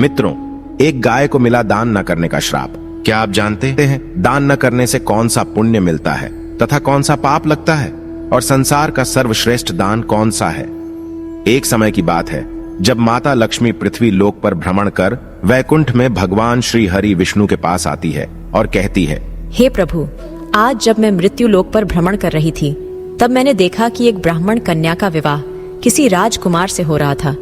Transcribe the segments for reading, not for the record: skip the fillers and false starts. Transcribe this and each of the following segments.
मित्रों, एक गाय को मिला दान न करने का श्राप। क्या आप जानते हैं दान न करने से कौन सा पुण्य मिलता है तथा कौन सा पाप लगता है, और संसार का सर्वश्रेष्ठ दान कौन सा है? एक समय की बात है जब माता लक्ष्मी पृथ्वी लोक पर भ्रमण कर वैकुंठ में भगवान श्री हरि विष्णु के पास आती है और कहती है, हे प्रभु, आज जब मैं मृत्यु लोक पर भ्रमण कर रही थी तब मैंने देखा कि एक ब्राह्मण कन्या का विवाह किसी राजकुमार से हो रहा था।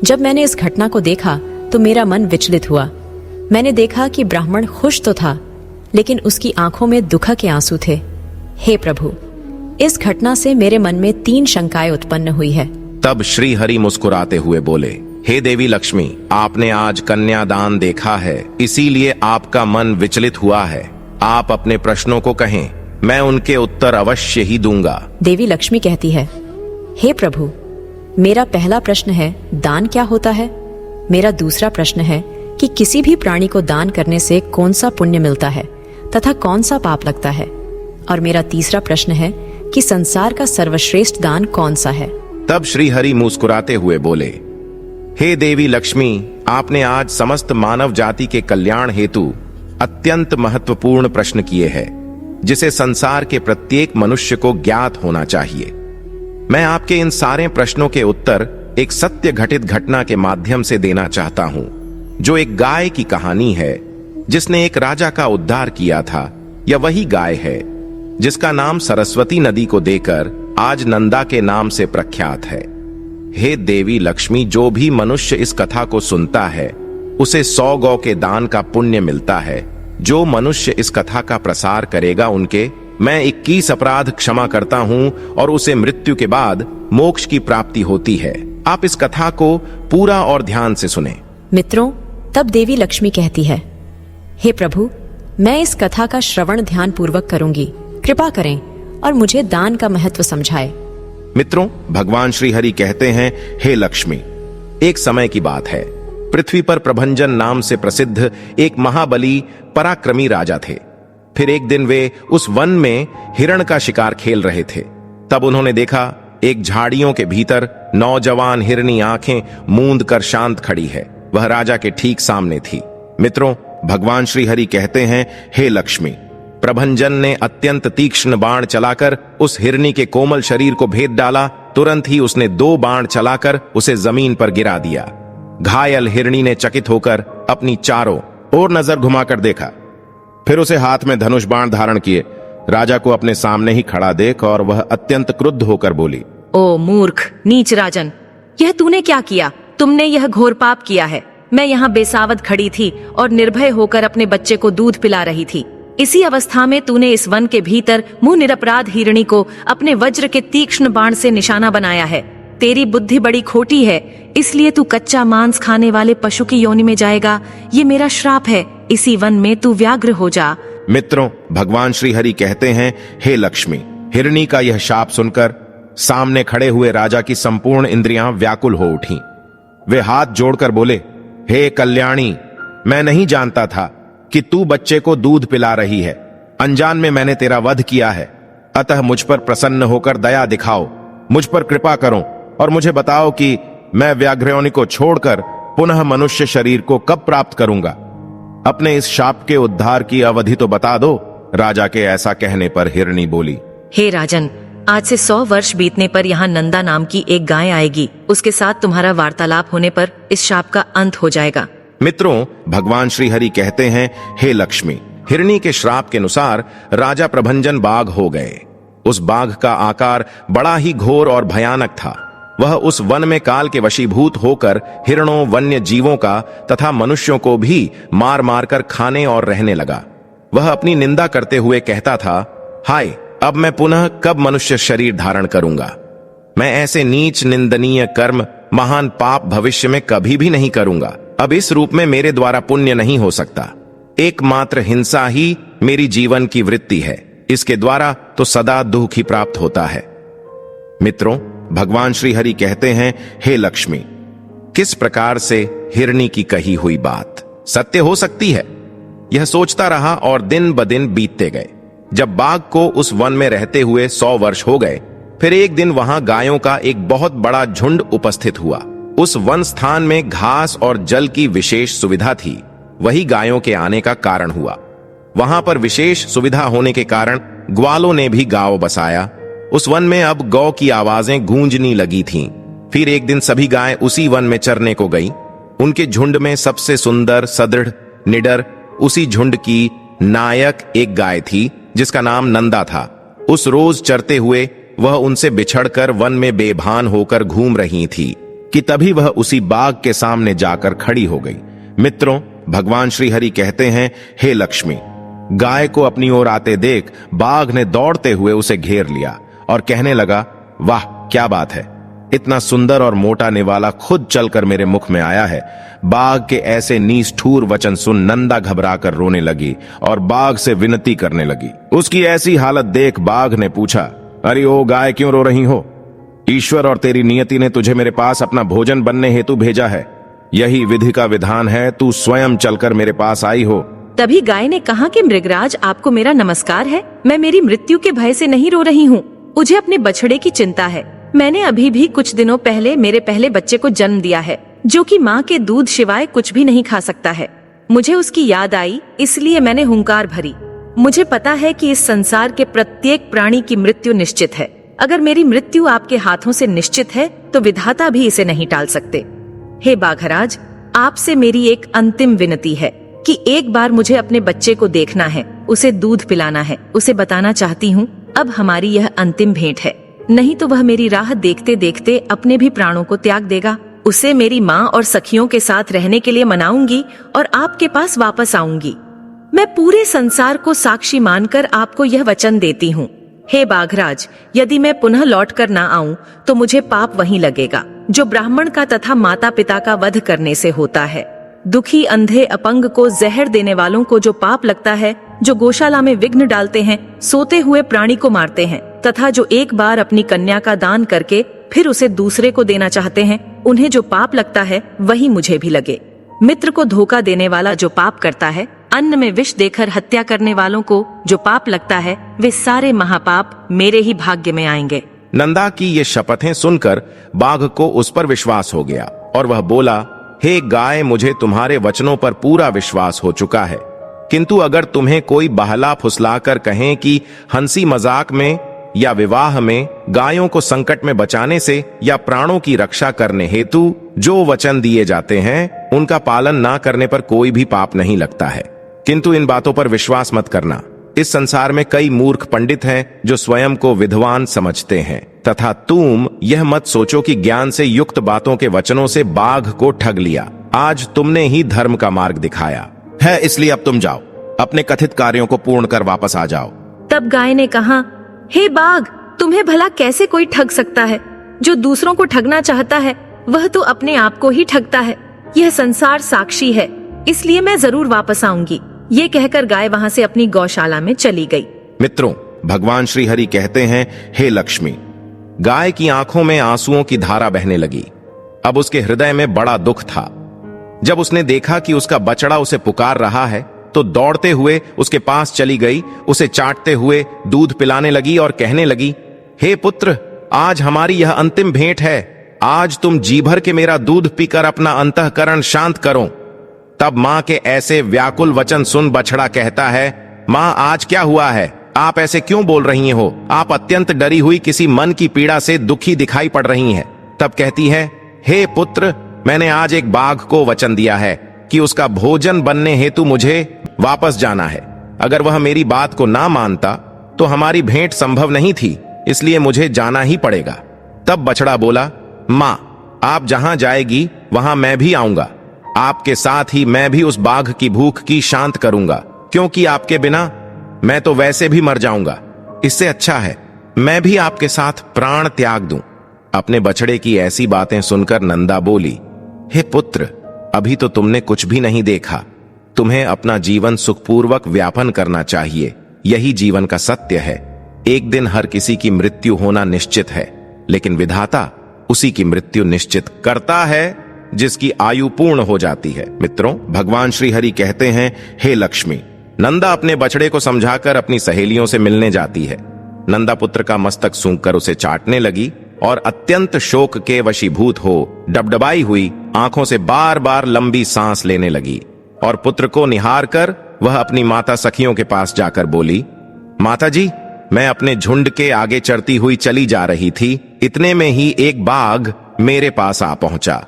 जब मैंने इस घटना को देखा तो मेरा मन विचलित हुआ। मैंने देखा कि ब्राह्मण खुश तो था, लेकिन उसकी आंखों में दुख के आंसू थे। हे प्रभु, इस घटना से मेरे मन में 3 शंकाएं उत्पन्न हुई है। तब श्री हरि मुस्कुराते हुए बोले, हे देवी लक्ष्मी, आपने आज कन्यादान देखा है, इसीलिए आपका मन विचलित हुआ है। आप अपने प्रश्नों को कहें, मैं उनके उत्तर अवश्य ही दूंगा। देवी लक्ष्मी कहती है, हे प्रभु, मेरा पहला प्रश्न है दान क्या होता है। मेरा दूसरा प्रश्न है कि किसी भी प्राणी को दान करने से कौन सा पुण्य मिलता है तथा कौन सा पाप लगता है। और मेरा तीसरा प्रश्न है कि संसार का सर्वश्रेष्ठ दान कौन सा है। तब श्री हरि मुस्कुराते हुए बोले, हे देवी लक्ष्मी, आपने आज समस्त मानव जाति के कल्याण हेतु अत्यंत महत्वपूर्ण प्रश्न किए हैं, जिसे संसार के प्रत्येक मनुष्य को ज्ञात होना चाहिए। मैं आपके इन सारे प्रश्नों के उत्तर एक सत्य घटित घटना के माध्यम से देना चाहता हूं, जो एक गाय की कहानी है जिसने एक राजा का उद्धार किया था। यह वही गाय है जिसका नाम सरस्वती नदी को देकर आज नंदा के नाम से प्रख्यात है। हे देवी लक्ष्मी, जो भी मनुष्य इस कथा को सुनता है उसे 100 गौ के दान का पुण्य मिलता है। जो मनुष्य इस कथा का प्रसार करेगा उनके मैं 21 अपराध क्षमा करता हूं और उसे मृत्यु के बाद मोक्ष की प्राप्ति होती है। आप इस कथा को पूरा और ध्यान से सुने। मित्रों, तब देवी लक्ष्मी कहती है, हे प्रभु, मैं इस कथा का श्रवण ध्यान पूर्वक करूंगी। कृपा करें और मुझे दान का महत्व समझाए। मित्रों, भगवान श्री हरि कहते हैं, हे लक्ष्मी, एक समय की बात है, पृथ्वी पर प्रभंजन नाम से प्रसिद्ध एक महाबली पराक्रमी राजा थे। फिर एक दिन वे उस वन में हिरण का शिकार खेल रहे थे। तब उन्होंने देखा एक झाड़ियों के भीतर नौजवान हिरनी आंखें मूंद कर शांत खड़ी है। वह राजा के ठीक सामने थी। मित्रों, भगवान श्री हरि कहते हैं, हे लक्ष्मी, प्रभंजन ने अत्यंत तीक्ष्ण बाण चलाकर उस हिरनी के कोमल शरीर को भेद डाला। तुरंत ही उसने 2 बाण चलाकर उसे जमीन पर गिरा दिया। घायल हिरनी ने चकित होकर अपनी चारों ओर नजर घुमाकर देखा, फिर उसे हाथ में धनुष बाण धारण किए राजा को अपने सामने ही खड़ा देख और वह अत्यंत क्रुद्ध होकर बोली, ओ मूर्ख, नीच राजन, यह तूने क्या किया? तुमने यह घोर पाप किया है। मैं यहाँ बेसावध खड़ी थी और निर्भय होकर अपने बच्चे को दूध पिला रही थी। इसी अवस्था में तूने इस वन के भीतर मुंह निरपराध हिरणी को अपने वज्र के तीक्ष्ण बाण से निशाना बनाया है। तेरी बुद्धि बड़ी खोटी है, इसलिए तू कच्चा मांस खाने वाले पशु की योनि में जाएगा। ये मेरा श्राप है, इसी वन में तू व्याघ्र हो जा। मित्रों, भगवान श्री हरि कहते हैं, हे लक्ष्मी, हिरणी का यह शाप सुनकर सामने खड़े हुए राजा की संपूर्ण इंद्रियां व्याकुल हो उठी। वे हाथ जोड़कर बोले, हे कल्याणी, मैं नहीं जानता था कि तू बच्चे को दूध पिला रही है। अनजान में मैंने तेरा वध किया है, अतः मुझ पर प्रसन्न होकर दया दिखाओ, मुझ पर कृपा करो और मुझे बताओ कि मैं व्याघ्रयोनि को छोड़कर पुनः मनुष्य शरीर को कब प्राप्त करूंगा। अपने इस शाप के उद्धार की अवधि तो बता दो। राजा के ऐसा कहने पर हिरणी बोली, हे राजन, आज से 100 वर्ष बीतने पर यहाँ नंदा नाम की एक गाय आएगी। उसके साथ तुम्हारा वार्तालाप होने पर इस शाप का अंत हो जाएगा। मित्रों, भगवान श्री हरि कहते हैं, हे लक्ष्मी, हिरणी के श्राप के अनुसार राजा प्रभंजन बाघ हो गए। उस बाघ का आकार बड़ा ही घोर और भयानक था। वह उस वन में काल के वशीभूत होकर हिरणों, वन्य जीवों का तथा मनुष्यों को भी मार मार कर खाने और रहने लगा। वह अपनी निंदा करते हुए कहता था, हाय, अब मैं पुनः कब मनुष्य शरीर धारण करूंगा। मैं ऐसे नीच निंदनीय कर्म, महान पाप भविष्य में कभी भी नहीं करूंगा। अब इस रूप में मेरे द्वारा पुण्य नहीं हो सकता। एकमात्र हिंसा ही मेरी जीवन की वृत्ति है। इसके द्वारा तो सदा दुख ही प्राप्त होता है। मित्रों, भगवान श्री हरि कहते हैं, हे लक्ष्मी, किस प्रकार से हिरणी की कही हुई बात सत्य हो सकती है? यह सोचता रहा और दिन ब दिन बीतते गए। जब बाघ को उस वन में रहते हुए 100 वर्ष हो गए, फिर एक दिन वहां गायों का एक बहुत बड़ा झुंड उपस्थित हुआ। उस वन स्थान में घास और जल की विशेष सुविधा थी। वही गायों के आने का कारण हुआ। वहां पर विशेष सुविधा होने के कारण ग्वालों ने भी गांव बसाया। उस वन में अब गौ की आवाजें गूंजनी लगी थीं। फिर एक दिन सभी गायें उसी वन में चरने को गईं। उनके झुंड में सबसे सुंदर, सदृढ़, निडर, उसी झुंड की नायक एक गाय थी जिसका नाम नंदा था। उस रोज चरते हुए वह उनसे बिछड़कर वन में बेभान होकर घूम रही थी कि तभी वह उसी बाघ के सामने जाकर खड़ी हो गई। मित्रों, भगवान श्री हरि कहते हैं, हे लक्ष्मी। गाय को अपनी ओर आते देख बाघ ने दौड़ते हुए उसे घेर लिया और कहने लगा, वाह क्या बात है, इतना सुंदर और मोटा निवाला खुद चलकर मेरे मुख में आया है। बाघ के ऐसे निष्ठुर वचन सुन नंदा घबराकर रोने लगी और बाघ से विनती करने लगी। उसकी ऐसी हालत देख बाघ ने पूछा, अरे ओ गाय, क्यों रो रही हो? ईश्वर और तेरी नियति ने तुझे मेरे पास अपना भोजन बनने हेतु भेजा है। यही विधि का विधान है, तू स्वयं चलकर मेरे पास आई हो। तभी गाय ने कहा कि मृगराज, आपको मेरा नमस्कार है। मैं मेरी मृत्यु के भय से नहीं रो रही हूँ, मुझे अपने बछड़े की चिंता है। मैंने अभी भी कुछ दिनों पहले मेरे पहले बच्चे को जन्म दिया है, जो कि माँ के दूध सिवाय कुछ भी नहीं खा सकता है। मुझे उसकी याद आई, इसलिए मैंने हुंकार भरी। मुझे पता है कि इस संसार के प्रत्येक प्राणी की मृत्यु निश्चित है। अगर मेरी मृत्यु आपके हाथों से निश्चित है तो विधाता भी इसे नहीं टाल सकते। हे बाघराज, आपसे मेरी एक अंतिम विनती है कि एक बार मुझे अपने बच्चे को देखना है, उसे दूध पिलाना है। उसे बताना चाहती हूँ अब हमारी यह अंतिम भेंट है, नहीं तो वह मेरी राह देखते देखते अपने भी प्राणों को त्याग देगा। उसे मेरी माँ और सखियों के साथ रहने के लिए मनाऊंगी और आपके पास वापस आऊंगी। मैं पूरे संसार को साक्षी मानकर आपको यह वचन देती हूँ। हे बाघराज, यदि मैं पुनः लौट कर ना आऊं तो मुझे पाप वहीं लगेगा जो ब्राह्मण का तथा माता पिता का वध करने से होता है। दुखी, अंधे, अपंग को जहर देने वालों को जो पाप लगता है, जो गौशाला में विघ्न डालते हैं, सोते हुए प्राणी को मारते हैं, तथा जो एक बार अपनी कन्या का दान करके फिर उसे दूसरे को देना चाहते हैं, उन्हें जो पाप लगता है वही मुझे भी लगे। मित्र को धोखा देने वाला जो पाप करता है, अन्न में विष देकर हत्या करने वालों को जो पाप लगता है, वे सारे महापाप मेरे ही भाग्य में आएंगे। नंदा की ये शपथें सुनकर बाघ को उस पर विश्वास हो गया और वह बोला, हे गाय, मुझे तुम्हारे वचनों पर पूरा विश्वास हो चुका है, किंतु अगर तुम्हें कोई बहला फुसलाकर कहें कि हंसी मजाक में या विवाह में गायों को संकट में बचाने से या प्राणों की रक्षा करने हेतु जो वचन दिए जाते हैं उनका पालन ना करने पर कोई भी पाप नहीं लगता है, किंतु इन बातों पर विश्वास मत करना। इस संसार में कई मूर्ख पंडित हैं जो स्वयं को विद्वान समझते हैं, तथा तुम यह मत सोचो कि ज्ञान से युक्त बातों के वचनों से बाघ को ठग लिया। आज तुमने ही धर्म का मार्ग दिखाया है, इसलिए अब तुम जाओ, अपने कथित कार्यों को पूर्ण कर वापस आ जाओ। तब गाय ने कहा, हे बाघ, तुम्हें भला कैसे कोई ठग सकता है? जो दूसरों को ठगना चाहता है वह तो अपने आप को ही ठगता है। यह संसार साक्षी है, इसलिए मैं जरूर वापस आऊंगी। ये कहकर गाय वहां से अपनी गौशाला में चली गई। मित्रों, भगवान श्री हरि कहते हैं, हे लक्ष्मी। गाय की आंखों में आंसुओं की धारा बहने लगी। अब उसके हृदय में बड़ा दुख था। जब उसने देखा कि उसका बछड़ा उसे पुकार रहा है तो दौड़ते हुए उसके पास चली गई, उसे चाटते हुए दूध पिलाने लगी और कहने लगी, हे पुत्र, आज हमारी यह अंतिम भेंट है। आज तुम जी भर के मेरा दूध पीकर अपना अंतःकरण शांत करो। तब मां के ऐसे व्याकुल वचन सुन बछड़ा कहता है, मां, आज क्या हुआ है? आप ऐसे क्यों बोल रही हो? आप अत्यंत डरी हुई किसी मन की पीड़ा से दुखी दिखाई पड़ रही हैं। तब कहती है, हे पुत्र, मैंने आज एक बाघ को वचन दिया है कि उसका भोजन बनने हेतु मुझे वापस जाना है। अगर वह मेरी बात को ना मानता तो हमारी भेंट संभव नहीं थी, इसलिए मुझे जाना ही पड़ेगा। तब बछड़ा बोला, मां, आप जहां जाएगी वहां मैं भी आऊंगा। आपके साथ ही मैं भी उस बाघ की भूख की शांत करूंगा, क्योंकि आपके बिना मैं तो वैसे भी मर जाऊंगा। इससे अच्छा है मैं भी आपके साथ प्राण त्याग दूं। अपने बछड़े की ऐसी बातें सुनकर नंदा बोली, हे पुत्र, अभी तो तुमने कुछ भी नहीं देखा। तुम्हें अपना जीवन सुखपूर्वक व्यापन करना चाहिए, यही जीवन का सत्य है। एक दिन हर किसी की मृत्यु होना निश्चित है, लेकिन विधाता उसी की मृत्यु निश्चित करता है जिसकी आयु पूर्ण हो जाती है। मित्रों, भगवान श्री हरि कहते हैं, हे लक्ष्मी। नंदा अपने बछड़े को समझाकर अपनी सहेलियों से मिलने जाती है। नंदा पुत्र का मस्तक सूंघकर उसे चाटने लगी और अत्यंत शोक के वशीभूत हो डबडबाई हुई आंखों से बार बार लंबी सांस लेने लगी और पुत्र को निहार कर वह अपनी माता सखियों के पास जाकर बोली, माताजी, मैं अपने झुंड के आगे चढ़ती हुई चली जा रही थी। इतने में ही एक बाघ मेरे पास आ पहुंचा।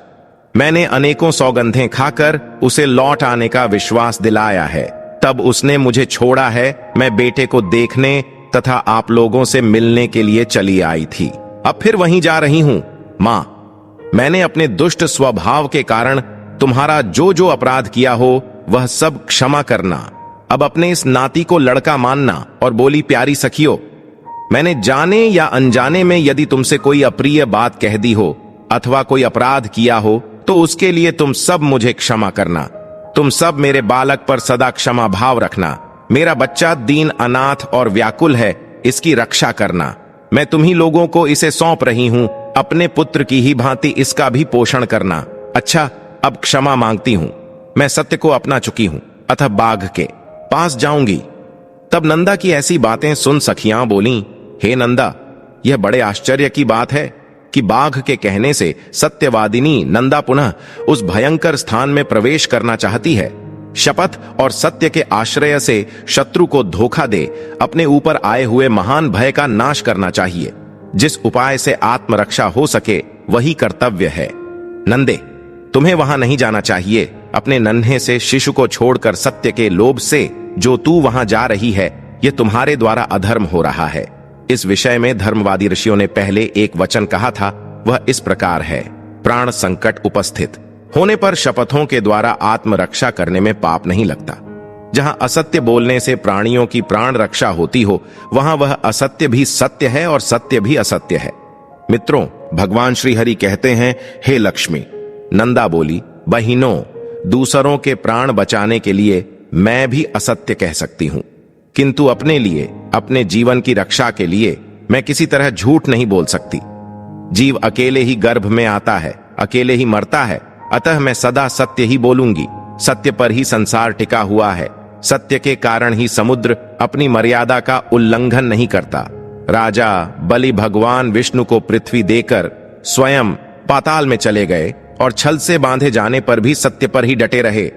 मैंने अनेकों सौगंधें खाकर उसे लौट आने का विश्वास दिलाया है। तब उसने मुझे छोड़ा है। मैं बेटे को देखने तथा आप लोगों से मिलने के लिए चली आई थी। अब फिर वहीं जा रही हूं। मां, मैंने अपने दुष्ट स्वभाव के कारण तुम्हारा जो जो अपराध किया हो वह सब क्षमा करना। अब अपने इस नाती को लड़का मानना। और बोली, प्यारी सखियों, मैंने जाने या अनजाने में यदि तुमसे कोई अप्रिय बात कह दी हो अथवा कोई अपराध किया हो तो उसके लिए तुम सब मुझे क्षमा करना। तुम सब मेरे बालक पर सदा क्षमा भाव रखना। मेरा बच्चा दीन, अनाथ और व्याकुल है, इसकी रक्षा करना। मैं तुम्ही लोगों को इसे सौंप रही हूं। अपने पुत्र की ही भांति इसका भी पोषण करना। अच्छा, अब क्षमा मांगती हूं। मैं सत्य को अपना चुकी हूं, अतः बाघ के पास जाऊंगी। तब नंदा की ऐसी बातें सुन सखियां बोलीं, हे नंदा, यह बड़े आश्चर्य की बात है कि बाघ के कहने से सत्यवादिनी नंदा पुनः उस भयंकर स्थान में प्रवेश करना चाहती है। शपथ और सत्य के आश्रय से शत्रु को धोखा दे अपने ऊपर आए हुए महान भय का नाश करना चाहिए। जिस उपाय से आत्मरक्षा हो सके वही कर्तव्य है। नंदे, तुम्हें वहां नहीं जाना चाहिए। अपने नन्हे से शिशु को छोड़कर सत्य के लोभ से जो तू वहां जा रही है, यह तुम्हारे द्वारा अधर्म हो रहा है। इस विषय में धर्मवादी ऋषियों ने पहले एक वचन कहा था, वह इस प्रकार है, प्राण संकट उपस्थित होने पर शपथों के द्वारा आत्मरक्षा करने में पाप नहीं लगता। जहां असत्य बोलने से प्राणियों की प्राण रक्षा होती हो वहां वह असत्य भी सत्य है और सत्य भी असत्य है। मित्रों, भगवान श्री हरि कहते हैं, हे लक्ष्मी। नंदा बोली, बहिनों, दूसरों के प्राण बचाने के लिए मैं भी असत्य कह सकती हूं, किंतु अपने लिए, अपने जीवन की रक्षा के लिए मैं किसी तरह झूठ नहीं बोल सकती। जीव अकेले ही गर्भ में आता है, अकेले ही मरता है, अतः मैं सदा सत्य ही बोलूंगी। सत्य पर ही संसार टिका हुआ है। सत्य के कारण ही समुद्र अपनी मर्यादा का उल्लंघन नहीं करता। राजा बलि भगवान विष्णु को पृथ्वी देकर स्वयं पाताल में चले गए और छल से बांधे जाने पर भी सत्य पर ही डटे रहे।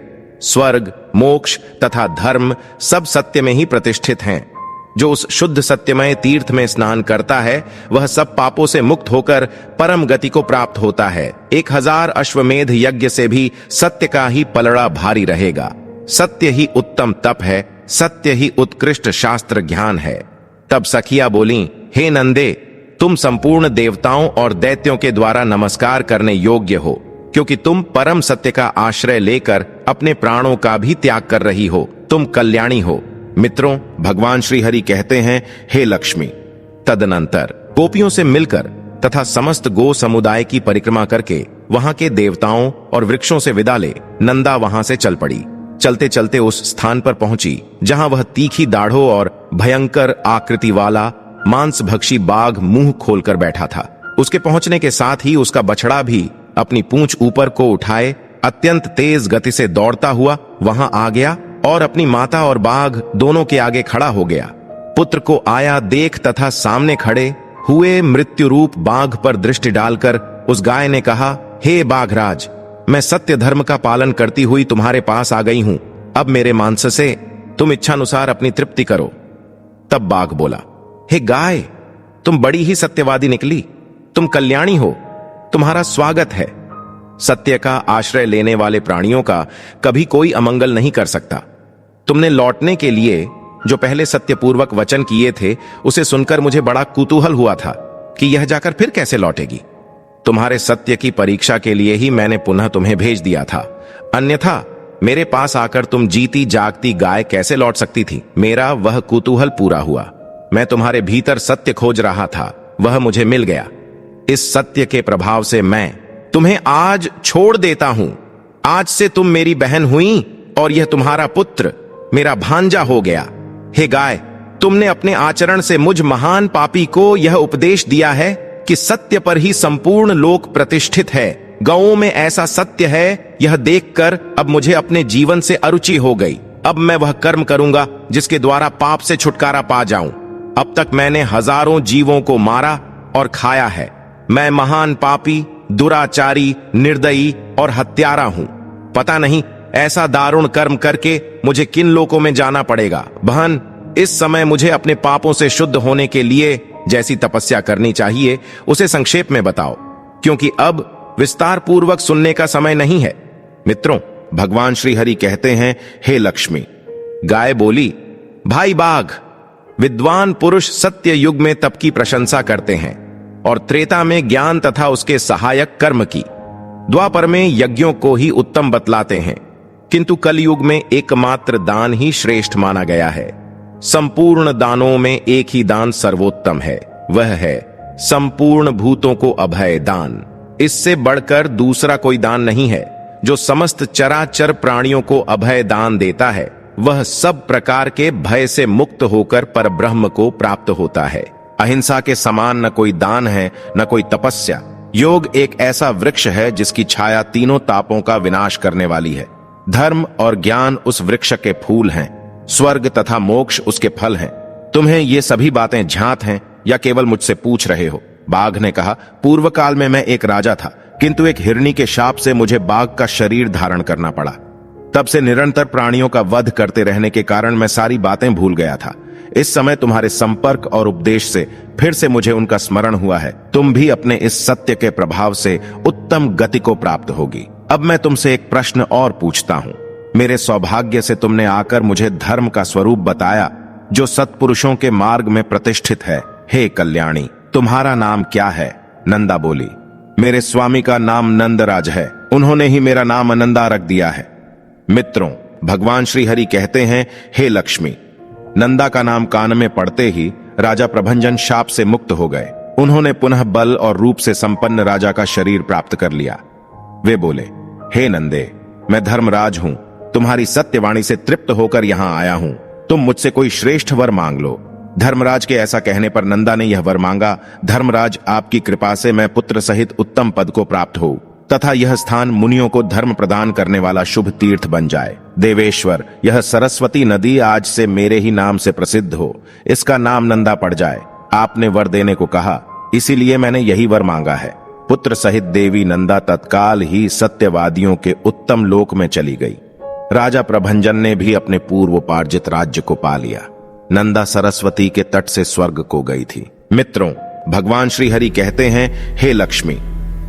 स्वर्ग, मोक्ष तथा धर्म सब सत्य में ही प्रतिष्ठित हैं। जो उस शुद्ध सत्यमय तीर्थ में स्नान करता है वह सब पापों से मुक्त होकर परम गति को प्राप्त होता है। 1000 अश्वमेध यज्ञ से भी सत्य का ही पलड़ा भारी रहेगा। सत्य ही उत्तम तप है, सत्य ही उत्कृष्ट शास्त्र ज्ञान है। तब सखिया बोली, हे नंदे, तुम संपूर्ण देवताओं और दैत्यों के द्वारा नमस्कार करने योग्य हो, क्योंकि तुम परम सत्य का आश्रय लेकर अपने प्राणों का भी त्याग कर रही हो। तुम कल्याणी हो। मित्रों, भगवान श्री हरि कहते हैं, हे लक्ष्मी। तदनंतर गोपियों से मिलकर तथा समस्त गो समुदाय की परिक्रमा करके वहां के देवताओं और वृक्षों से विदा ले नंदा वहां से चल पड़ी। चलते चलते उस स्थान पर पहुंची जहां वह तीखी दाढ़ों और भयंकर आकृति वाला मांसभक्षी बाघ मुंह खोलकर बैठा था। उसके पहुंचने के साथ ही उसका बछड़ा भी अपनी पूंछ ऊपर को उठाए अत्यंत तेज गति से दौड़ता हुआ वहां आ गया और अपनी माता और बाघ दोनों के आगे खड़ा हो गया। पुत्र को आया देख तथा सामने खड़े हुए मृत्यु रूप बाघ पर दृष्टि डालकर उस गाय ने कहा, हे बाघराज, मैं सत्य धर्म का पालन करती हुई तुम्हारे पास आ गई हूं। अब मेरे मांस से तुम इच्छानुसार अपनी तृप्ति करो। तब बाघ बोला, हे गाय, तुम बड़ी ही सत्यवादी निकली। तुम कल्याणी हो, तुम्हारा स्वागत है। सत्य का आश्रय लेने वाले प्राणियों का कभी कोई अमंगल नहीं कर सकता। तुमने लौटने के लिए जो पहले सत्यपूर्वक वचन किए थे उसे सुनकर मुझे बड़ा कुतूहल हुआ था कि यह जाकर फिर कैसे लौटेगी। तुम्हारे सत्य की परीक्षा के लिए ही मैंने पुनः तुम्हें भेज दिया था, अन्यथा मेरे पास आकर तुम जीती जागती गाय कैसे लौट सकती थी। मेरा वह कुतूहल पूरा हुआ। मैं तुम्हारे भीतर सत्य खोज रहा था, वह मुझे मिल गया। इस सत्य के प्रभाव से मैं तुम्हें आज छोड़ देता हूं। आज से तुम मेरी बहन हुई और यह तुम्हारा पुत्र मेरा भांजा हो गया। हे गाय, तुमने अपने आचरण से मुझ महान पापी को यह उपदेश दिया है कि सत्य पर ही संपूर्ण लोक प्रतिष्ठित है। गौओं में ऐसा सत्य है, यह देखकर अब मुझे अपने जीवन से अरुचि हो गई। अब मैं वह कर्म करूंगा जिसके द्वारा पाप से छुटकारा पा जाऊं। अब तक मैंने हजारों जीवों को मारा और खाया है। मैं महान पापी, दुराचारी, निर्दयी और हत्यारा हूं। पता नहीं ऐसा दारुण कर्म करके मुझे किन लोकों में जाना पड़ेगा। बहन, इस समय मुझे अपने पापों से शुद्ध होने के लिए जैसी तपस्या करनी चाहिए उसे संक्षेप में बताओ, क्योंकि अब विस्तार पूर्वक सुनने का समय नहीं है। मित्रों, भगवान श्री हरि कहते हैं, हे लक्ष्मी। गाय बोली, भाई बाघ, विद्वान पुरुष सत्य युग में तप की प्रशंसा करते हैं और त्रेता में ज्ञान तथा उसके सहायक कर्म की, द्वापर में यज्ञों को ही उत्तम बतलाते हैं, किंतु कलयुग में एकमात्र दान ही श्रेष्ठ माना गया है। संपूर्ण दानों में एक ही दान सर्वोत्तम है, वह है संपूर्ण भूतों को अभय दान। इससे बढ़कर दूसरा कोई दान नहीं है। जो समस्त चराचर प्राणियों को अभय दान देता है, वह सब प्रकार के भय से मुक्त होकर परब्रह्म को प्राप्त होता है। अहिंसा के समान न कोई दान है, न कोई तपस्या। योग एक ऐसा वृक्ष है जिसकी छाया तीनों तापों का विनाश करने वाली है। धर्म और ज्ञान उस वृक्ष के फूल हैं, स्वर्ग तथा मोक्ष उसके फल हैं। तुम्हें ये सभी बातें ज्ञात हैं या केवल मुझसे पूछ रहे हो? बाघ ने कहा, पूर्व काल में मैं एक राजा था, किंतु एक हिरनी के शाप से मुझे बाघ का शरीर धारण करना पड़ा। तब से निरंतर प्राणियों का वध करते रहने के कारण मैं सारी बातें भूल गया था। इस समय तुम्हारे संपर्क और उपदेश से फिर से मुझे उनका स्मरण हुआ है। तुम भी अपने इस सत्य के प्रभाव से उत्तम गति को प्राप्त होगी। अब मैं तुमसे एक प्रश्न और पूछता हूं। मेरे सौभाग्य से तुमने आकर मुझे धर्म का स्वरूप बताया, जो सत्पुरुषों के मार्ग में प्रतिष्ठित है। हे कल्याणी, तुम्हारा नाम क्या है? नंदा बोली, मेरे स्वामी का नाम नंदराज है, उन्होंने ही मेरा नाम अनंदा रख दिया है। मित्रों, भगवान श्री हरि कहते हैं, हे लक्ष्मी। नंदा का नाम कान में पड़ते ही राजा प्रभंजन शाप से मुक्त हो गए। उन्होंने पुनः बल और रूप से संपन्न राजा का शरीर प्राप्त कर लिया। वे बोले, हे नंदे, मैं धर्मराज हूं, तुम्हारी सत्यवाणी से तृप्त होकर यहां आया हूं। तुम मुझसे कोई श्रेष्ठ वर मांग लो। धर्मराज के ऐसा कहने पर नंदा ने यह वर मांगा, धर्मराज, आपकी कृपा से मैं पुत्र सहित उत्तम पद को प्राप्त हो तथा यह स्थान मुनियों को धर्म प्रदान करने वाला शुभ तीर्थ बन जाए। देवेश्वर, यह सरस्वती नदी आज से मेरे ही नाम से प्रसिद्ध हो, इसका नाम नंदा पड़ जाए। आपने वर देने को कहा, इसीलिए मैंने यही वर मांगा है। पुत्र सहित देवी नंदा तत्काल ही सत्यवादियों के उत्तम लोक में चली गई। राजा प्रभंजन ने भी अपने पूर्वोपार्जित राज्य को पा लिया। नंदा सरस्वती के तट से स्वर्ग को गई थी। मित्रों, भगवान श्री हरि कहते हैं, हे लक्ष्मी,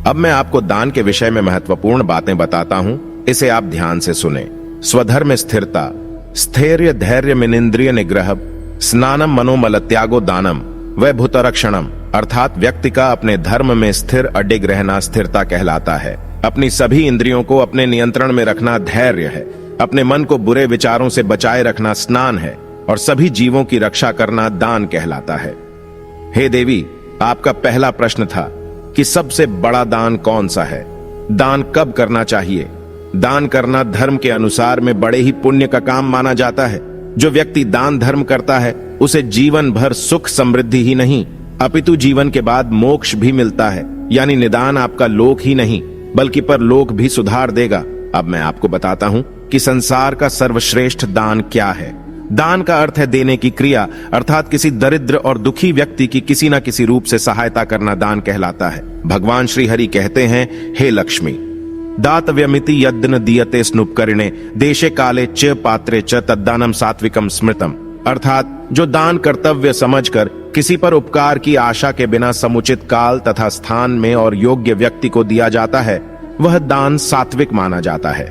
अब मैं आपको दान के विषय में महत्वपूर्ण बातें बताता हूं, इसे आप ध्यान से सुने। स्वधर्म स्थिरता, स्थैर्य धैर्य मिनेन्द्रिय निग्रह, स्नानम मनोमल त्यागो दानम, वह भूतरक्षणम, अर्थात व्यक्ति का अपने धर्म में स्थिर अडिग रहना स्थिरता कहलाता है। अपनी सभी इंद्रियों को अपने नियंत्रण में रखना धैर्य है। अपने मन को बुरे विचारों से बचाए रखना स्नान है और सभी जीवों की रक्षा करना दान कहलाता है। हे देवी, आपका पहला प्रश्न था कि सबसे बड़ा दान कौन सा है? दान कब करना चाहिए? दान करना धर्म के अनुसार में बड़े ही पुण्य का काम माना जाता है। जो व्यक्ति दान धर्म करता है उसे जीवन भर सुख समृद्धि ही नहीं अपितु जीवन के बाद मोक्ष भी मिलता है। यानी निदान आपका लोक ही नहीं बल्कि परलोक भी सुधार देगा। अब मैं आपको बताता हूं कि संसार का सर्वश्रेष्ठ दान क्या है। दान का अर्थ है देने की क्रिया, अर्थात किसी दरिद्र और दुखी व्यक्ति की किसी न किसी रूप से सहायता करना दान कहलाता है। भगवान श्री हरि कहते हैं, हे लक्ष्मी, दातव्यमिति यद्न दीयते स्नुपकरिणे देशे काले च पात्रे च तद्दानम सात्विकम स्मृतम, अर्थात जो दान कर्तव्य समझकर किसी पर उपकार की आशा के बिना समुचित काल तथा स्थान में और योग्य व्यक्ति को दिया जाता है, वह दान सात्विक माना जाता है।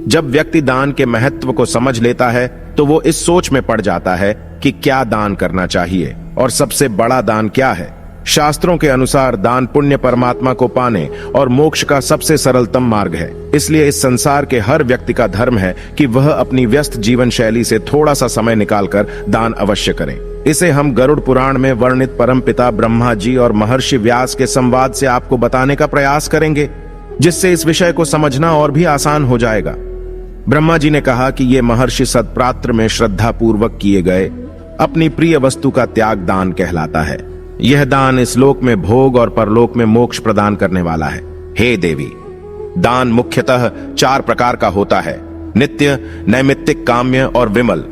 जब व्यक्ति दान के महत्व को समझ लेता है तो वो इस सोच में पड़ जाता है कि क्या दान करना चाहिए और सबसे बड़ा दान क्या है। शास्त्रों के अनुसार दान पुण्य परमात्मा को पाने और मोक्ष का सबसे सरलतम मार्ग है। इसलिए इस संसार के हर व्यक्ति का धर्म है कि वह अपनी व्यस्त जीवन शैली से थोड़ा सा समय निकालकर दान अवश्य करें। इसे हम गरुड़ पुराण में वर्णित परमपिता ब्रह्मा जी और महर्षि व्यास के संवाद से आपको बताने का प्रयास करेंगे, जिससे इस विषय को समझना और भी आसान हो जाएगा। ब्रह्मा जी ने कहा कि ये महर्षि सत्पात्र में श्रद्धा पूर्वक किए गए अपनी प्रिय वस्तु का त्याग दान कहलाता है। यह दान इस लोक में भोग और परलोक में मोक्ष प्रदान करने वाला है। हे देवी, दान मुख्यतः 4 प्रकार का होता है: नित्य, नैमित्तिक, काम्य और विमल।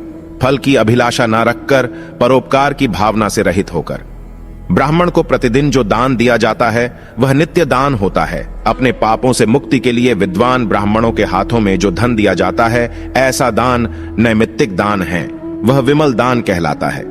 फल की अभिलाषा न रखकर, परोपकार की भावना से रहित होकर। ब्राह्मण को प्रतिदिन जो दान दिया जाता है वह नित्य दान होता है। अपने पापों से मुक्ति के लिए विद्वान ब्राह्मणों के हाथों में जो धन दिया जाता है, ऐसा दान नैमित्तिक दान है, वह विमल दान कहलाता है।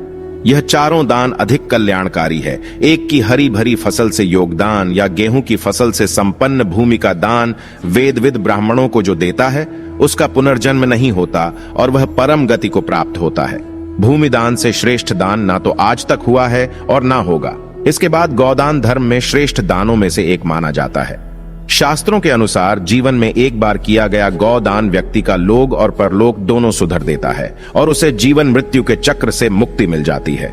यह चारों दान अधिक कल्याणकारी है। एक की हरी भरी फसल से योगदान या गेहूं की फसल से संपन्न भूमि का दान वेदविद ब्राह्मणों को जो देता है उसका पुनर्जन्म नहीं होता और वह परम गति को प्राप्त होता है। भूमि दान से श्रेष्ठ दान ना तो आज तक हुआ है और ना होगा। इसके बाद गौदान धर्म में श्रेष्ठ दानों में से एक माना जाता है। शास्त्रों के अनुसार जीवन में एक बार किया गया गौदान व्यक्ति का लोक और परलोक दोनों सुधर देता है और उसे जीवन मृत्यु के चक्र से मुक्ति मिल जाती है।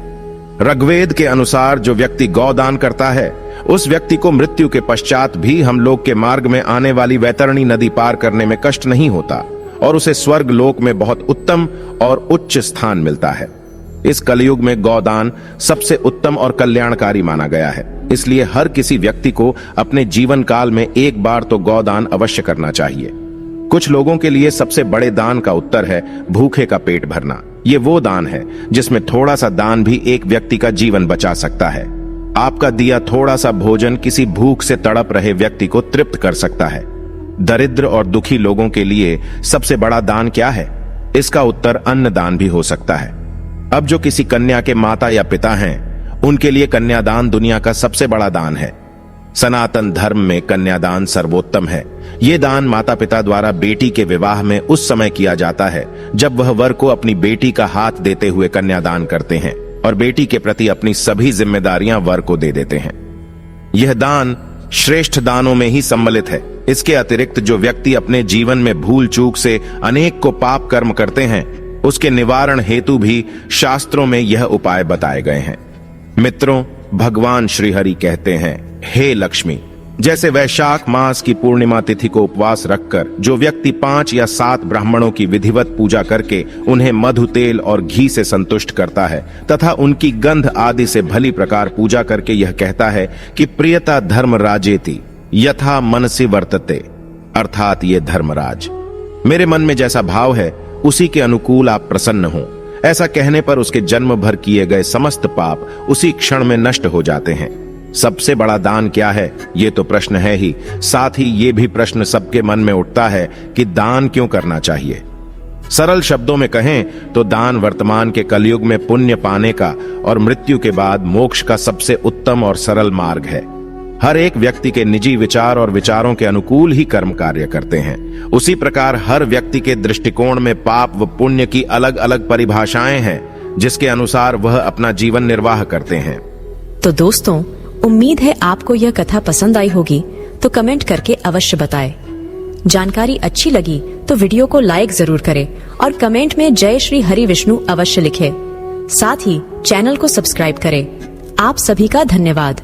ऋग्वेद के अनुसार जो व्यक्ति गौदान करता है उस व्यक्ति को मृत्यु के पश्चात भी हम लोग के मार्ग में आने वाली वैतरणी नदी पार करने में कष्ट नहीं होता और उसे स्वर्ग लोक में बहुत उत्तम और उच्च स्थान मिलता है। इस कलयुग में गौदान सबसे उत्तम और कल्याणकारी माना गया है। इसलिए हर किसी व्यक्ति को अपने जीवन काल में एक बार तो गौदान अवश्य करना चाहिए। कुछ लोगों के लिए सबसे बड़े दान का उत्तर है भूखे का पेट भरना। ये वो दान है जिसमें थोड़ा सा दान भी एक व्यक्ति का जीवन बचा सकता है। आपका दिया थोड़ा सा भोजन किसी भूख से तड़प रहे व्यक्ति को तृप्त कर सकता है। दरिद्र और दुखी लोगों के लिए सबसे बड़ा दान क्या है? इसका उत्तर अन्न दान भी हो सकता है। अब जो किसी कन्या के माता या पिता हैं, उनके लिए कन्यादान दुनिया का सबसे बड़ा दान है। सनातन धर्म में कन्यादान सर्वोत्तम है। यह दान माता पिता द्वारा बेटी के विवाह में उस समय किया जाता है जब वह वर को अपनी बेटी का हाथ देते हुए कन्यादान करते हैं और बेटी के प्रति अपनी सभी जिम्मेदारियां वर को दे देते हैं। यह दान श्रेष्ठ दानों में ही सम्मिलित है। इसके अतिरिक्त जो व्यक्ति अपने जीवन में भूल चूक से अनेक को पाप कर्म करते हैं, उसके निवारण हेतु भी शास्त्रों में यह उपाय बताए गए हैं। मित्रों, भगवान श्री हरि कहते हैं, हे लक्ष्मी, जैसे वैशाख मास की पूर्णिमा तिथि को उपवास रखकर जो व्यक्ति 5 या 7 ब्राह्मणों की विधिवत पूजा करके उन्हें मधु, तेल और घी से संतुष्ट करता है तथा उनकी गंध आदि से भली प्रकार पूजा करके यह कहता है कि प्रियता धर्म राजेति यथा मनसि वर्तते, अर्थात ये धर्मराज, मेरे मन में जैसा भाव है उसी के अनुकूल आप प्रसन्न हो। ऐसा कहने पर उसके जन्म भर किए गए समस्त पाप उसी क्षण में नष्ट हो जाते हैं। सबसे बड़ा दान क्या है, ये तो प्रश्न है ही, साथ ही ये भी प्रश्न सबके मन में उठता है कि दान क्यों करना चाहिए। सरल शब्दों में कहें तो दान वर्तमान के कलयुग में पुण्य पाने का और मृत्यु के बाद मोक्ष का सबसे उत्तम और सरल मार्ग है। हर एक व्यक्ति के निजी विचार और विचारों के अनुकूल ही कर्म कार्य करते हैं। उसी प्रकार हर व्यक्ति के दृष्टिकोण में पाप व पुण्य की अलग अलग परिभाषाएं हैं जिसके अनुसार वह अपना जीवन निर्वाह करते हैं। तो दोस्तों, उम्मीद है आपको यह कथा पसंद आई होगी, तो कमेंट करके अवश्य बताएं। जानकारी अच्छी लगी तो वीडियो को लाइक जरूर करें और कमेंट में जय श्री हरि विष्णु अवश्य लिखें। साथ ही चैनल को सब्सक्राइब करें। आप सभी का धन्यवाद।